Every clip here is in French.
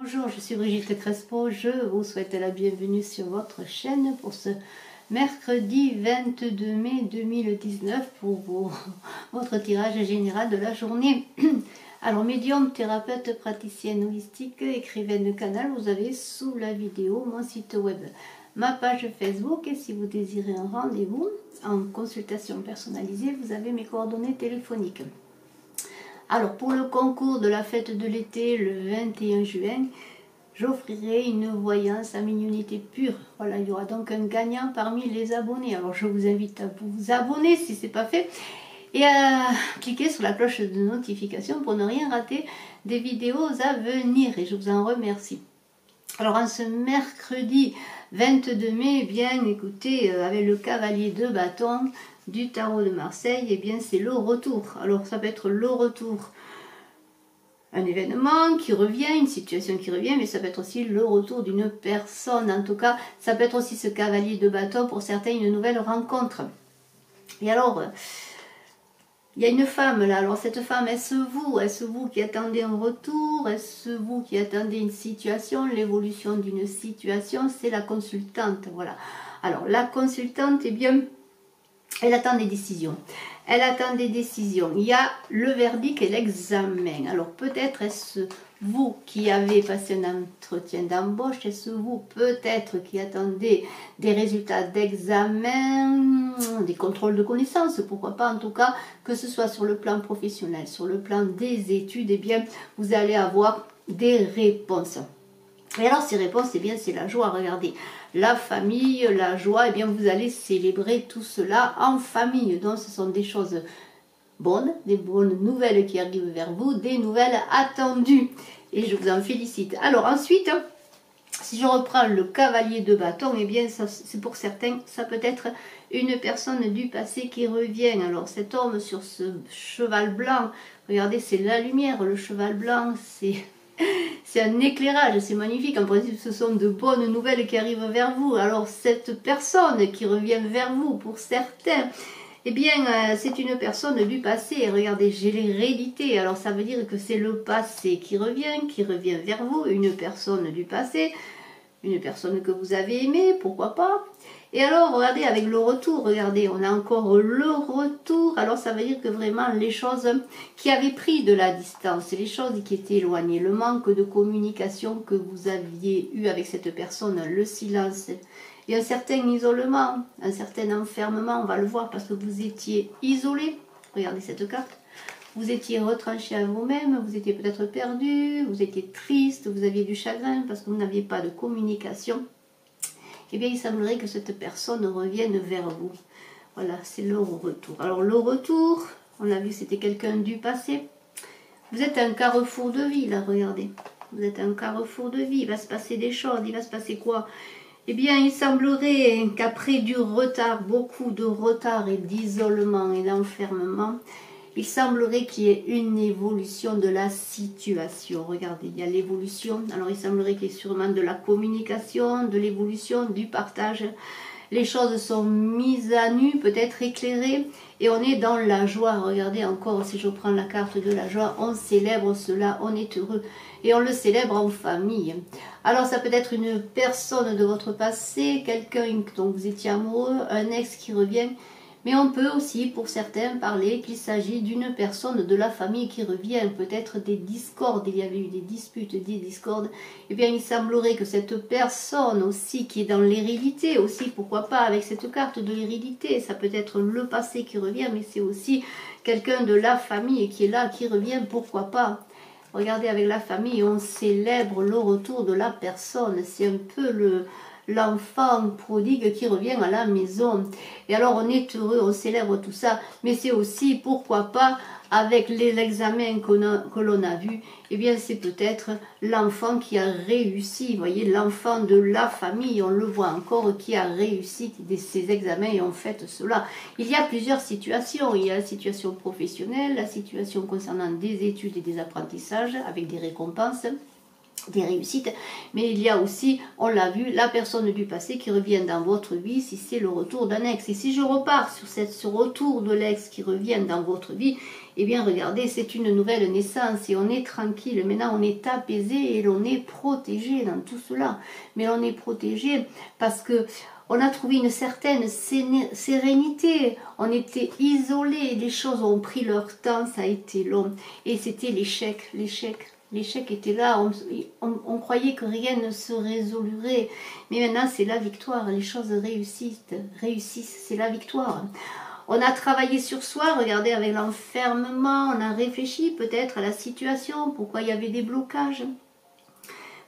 Bonjour, je suis Brigitte Crespo, je vous souhaite la bienvenue sur votre chaîne pour ce mercredi 22 mai 2019 pour votre tirage général de la journée. Alors, médium, thérapeute, praticienne holistique, écrivaine de canal, vous avez sous la vidéo mon site web, ma page Facebook, et si vous désirez un rendez-vous en consultation personnalisée, vous avez mes coordonnées téléphoniques. Alors, pour le concours de la fête de l'été, le 21 juin, j'offrirai une voyance à mignonité pure. Voilà, il y aura donc un gagnant parmi les abonnés. Alors, je vous invite à vous abonner si ce n'est pas fait et à cliquer sur la cloche de notification pour ne rien rater des vidéos à venir. Et je vous en remercie. Alors, en ce mercredi 22 mai, eh bien, écoutez, avec le cavalier de bâton du tarot de Marseille, eh bien, c'est le retour. Alors, ça peut être le retour, un événement qui revient, une situation qui revient, mais ça peut être aussi le retour d'une personne. En tout cas, ça peut être aussi ce cavalier de bâton, pour certains, une nouvelle rencontre. Et alors, il y a une femme là. Alors, cette femme, est-ce vous qui attendez un retour? Est-ce vous qui attendez une situation, l'évolution d'une situation? C'est la consultante, voilà. Alors, la consultante, eh bien, elle attend des décisions. Elle attend des décisions. Il y a le verdict et l'examen. Alors peut-être est-ce vous qui avez passé un entretien d'embauche, est-ce vous peut-être qui attendez des résultats d'examen, des contrôles de connaissances, pourquoi pas, en tout cas, que ce soit sur le plan professionnel, sur le plan des études, eh bien, vous allez avoir des réponses. Et alors ces réponses, eh bien c'est la joie, regardez, la famille, la joie, eh bien vous allez célébrer tout cela en famille. Donc ce sont des choses bonnes, des bonnes nouvelles qui arrivent vers vous, des nouvelles attendues. Et je vous en félicite. Alors ensuite, si je reprends le cavalier de bâton, eh bien c'est pour certains, ça peut être une personne du passé qui revient. Alors cet homme sur ce cheval blanc, regardez, c'est la lumière, le cheval blanc, c'est un éclairage, c'est magnifique. En principe, ce sont de bonnes nouvelles qui arrivent vers vous. Alors, cette personne qui revient vers vous, pour certains, eh bien, c'est une personne du passé. Regardez, j'ai l'hérédité. Alors, ça veut dire que c'est le passé qui revient vers vous. Une personne du passé, une personne que vous avez aimée, pourquoi pas. Et alors, regardez, avec le retour, regardez, on a encore le retour. Alors, ça veut dire que vraiment, les choses qui avaient pris de la distance, les choses qui étaient éloignées, le manque de communication que vous aviez eu avec cette personne, le silence et un certain isolement, un certain enfermement, on va le voir, parce que vous étiez isolé. Regardez cette carte. Vous étiez retranché à vous-même, vous étiez peut-être perdu, vous étiez triste, vous aviez du chagrin parce que vous n'aviez pas de communication. Eh bien, il semblerait que cette personne revienne vers vous. Voilà, c'est le retour. Alors, le retour, on a vu que c'était quelqu'un du passé. Vous êtes à un carrefour de vie, là, regardez. Vous êtes à un carrefour de vie, il va se passer des choses. Il va se passer quoi? Eh bien, il semblerait qu'après du retard, beaucoup de retard et d'isolement et d'enfermement, il semblerait qu'il y ait une évolution de la situation. Regardez, il y a l'évolution. Alors, il semblerait qu'il y ait sûrement de la communication, de l'évolution, du partage. Les choses sont mises à nu, peut-être éclairées, et on est dans la joie. Regardez encore, si je prends la carte de la joie, on célèbre cela, on est heureux, et on le célèbre en famille. Alors, ça peut être une personne de votre passé, quelqu'un dont vous étiez amoureux, un ex qui revient. Mais on peut aussi, pour certains, parler qu'il s'agit d'une personne de la famille qui revient, peut-être des discordes, il y avait eu des disputes, des discordes. Eh bien, il semblerait que cette personne aussi, qui est dans l'hérédité, aussi, pourquoi pas, avec cette carte de l'hérédité, ça peut être le passé qui revient, mais c'est aussi quelqu'un de la famille qui est là, qui revient, pourquoi pas. Regardez, avec la famille, on célèbre le retour de la personne, c'est un peu l'enfant prodigue qui revient à la maison. Et alors on est heureux, on célèbre tout ça, mais c'est aussi, pourquoi pas, avec l'examen que l'on a vu, eh bien c'est peut-être l'enfant qui a réussi, vous voyez, l'enfant de la famille, on le voit encore, qui a réussi ses examens et on fait cela. Il y a plusieurs situations, il y a la situation professionnelle, la situation concernant des études et des apprentissages avec des récompenses. des réussites, mais il y a aussi, on l'a vu, la personne du passé qui revient dans votre vie si c'est le retour d'un ex. Et si je repars sur ce retour de l'ex qui revient dans votre vie, eh bien regardez, c'est une nouvelle naissance et on est tranquille. Maintenant on est apaisé et l'on est protégé dans tout cela. Mais on est protégé parce que on a trouvé une certaine sérénité, on était isolés, les choses ont pris leur temps, ça a été long. Et c'était l'échec. L'échec était là, on croyait que rien ne se résolurait. Mais maintenant c'est la victoire, les choses réussissent, c'est la victoire. On a travaillé sur soi, regardez avec l'enfermement, on a réfléchi peut-être à la situation, pourquoi il y avait des blocages.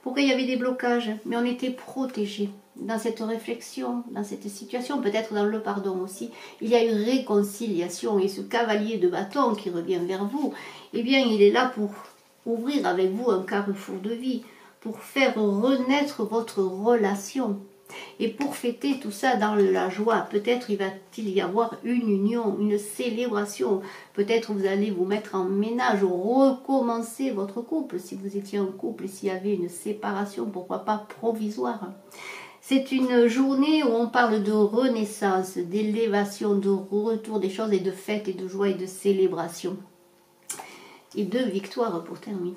Pourquoi il y avait des blocages, mais on était protégés dans cette réflexion, dans cette situation, peut-être dans le pardon aussi. Il y a eu réconciliation et ce cavalier de bâton qui revient vers vous, eh bien il est là pour ouvrir avec vous un carrefour de vie, pour faire renaître votre relation. Et pour fêter tout ça dans la joie, peut-être il va-t-il y avoir une union, une célébration. Peut-être vous allez vous mettre en ménage, recommencer votre couple, si vous étiez en couple, s'il y avait une séparation, pourquoi pas provisoire. C'est une journée où on parle de renaissance, d'élévation, de retour des choses et de fête et de joie et de célébration. Et de victoire pour terminer.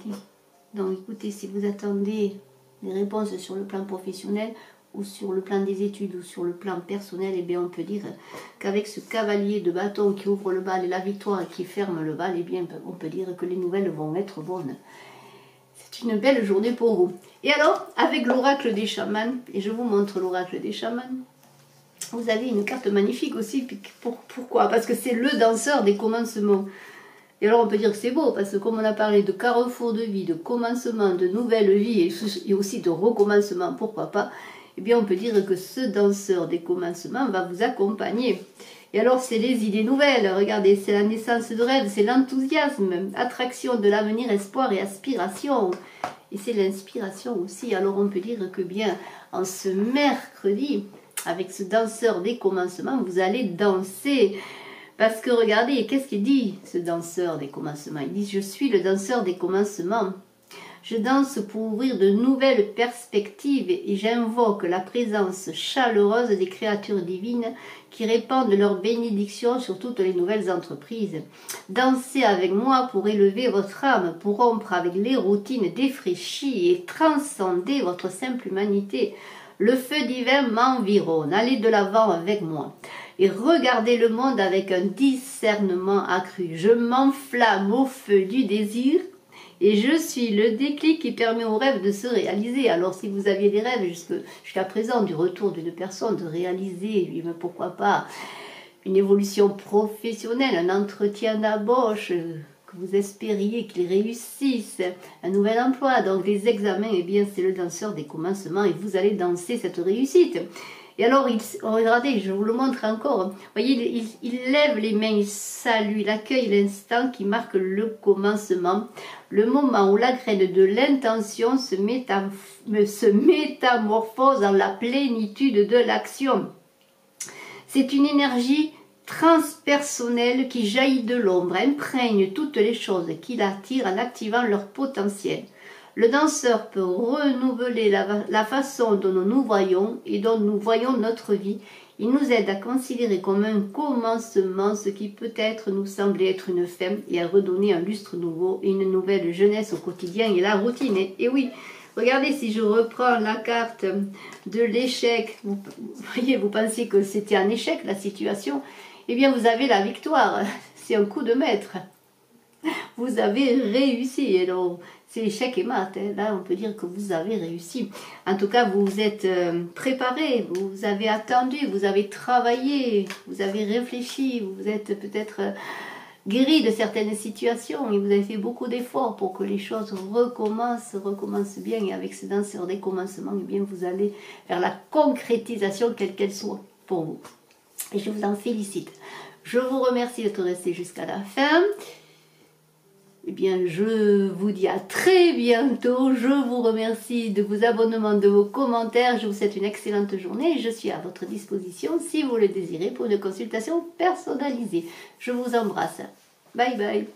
Donc écoutez, si vous attendez des réponses sur le plan professionnel, ou sur le plan des études, ou sur le plan personnel, eh bien on peut dire qu'avec ce cavalier de bâton qui ouvre le bal et la victoire qui ferme le bal, eh bien on peut dire que les nouvelles vont être bonnes. C'est une belle journée pour vous. Et alors, avec l'oracle des chamans, et je vous montre l'oracle des chamans, vous avez une carte magnifique aussi. Pourquoi? Parce que c'est le danseur des commencements. Et alors on peut dire que c'est beau, parce que comme on a parlé de carrefour de vie, de commencement, de nouvelle vie, et aussi de recommencement, pourquoi pas, eh bien on peut dire que ce danseur des commencements va vous accompagner. Et alors c'est les idées nouvelles, regardez, c'est la naissance de rêve, c'est l'enthousiasme, attraction de l'avenir, espoir et aspiration. Et c'est l'inspiration aussi, alors on peut dire que bien en ce mercredi, avec ce danseur des commencements, vous allez danser. Parce que regardez, qu'est-ce qu'il dit, ce danseur des commencements? Il dit, je suis le danseur des commencements. Je danse pour ouvrir de nouvelles perspectives et j'invoque la présence chaleureuse des créatures divines qui répandent leurs bénédictions sur toutes les nouvelles entreprises. Dansez avec moi pour élever votre âme, pour rompre avec les routines défraîchies et transcender votre simple humanité. Le feu divin m'environne, allez de l'avant avec moi. Et regardez le monde avec un discernement accru. Je m'enflamme au feu du désir et je suis le déclic qui permet aux rêves de se réaliser. Alors si vous aviez des rêves jusqu'à présent du retour d'une personne, de réaliser, mais pourquoi pas, une évolution professionnelle, un entretien d'embauche, que vous espériez qu'il réussisse, un nouvel emploi, donc les examens, eh bien c'est le danseur des commencements et vous allez danser cette réussite. Et alors, regardez, je vous le montre encore. Vous voyez, il lève les mains, il salue, il accueille l'instant qui marque le commencement, le moment où la graine de l'intention se métamorphose en la plénitude de l'action. C'est une énergie transpersonnelle qui jaillit de l'ombre, imprègne toutes les choses qui l'attirent en activant leur potentiel. Le danseur peut renouveler la façon dont nous voyons et dont nous voyons notre vie. Il nous aide à considérer comme un commencement ce qui peut-être nous semblait être une fin et à redonner un lustre nouveau et une nouvelle jeunesse au quotidien et la routine. Et oui, regardez, si je reprends la carte de l'échec, vous voyez, vous pensiez que c'était un échec la situation, eh bien vous avez la victoire, c'est un coup de maître. Vous avez réussi, alors c'est échec et mat, hein. Là on peut dire que vous avez réussi. En tout cas vous vous êtes préparé, vous avez attendu, vous avez travaillé, vous avez réfléchi, vous vous êtes peut-être guéri de certaines situations et vous avez fait beaucoup d'efforts pour que les choses recommencent bien. Et avec ce danseur des commencements, eh bien vous allez vers la concrétisation quelle qu'elle soit pour vous. Et je vous en félicite. Je vous remercie d'être resté jusqu'à la fin. Eh bien, je vous dis à très bientôt. Je vous remercie de vos abonnements, de vos commentaires. Je vous souhaite une excellente journée. Je suis à votre disposition si vous le désirez pour une consultation personnalisée. Je vous embrasse. Bye bye.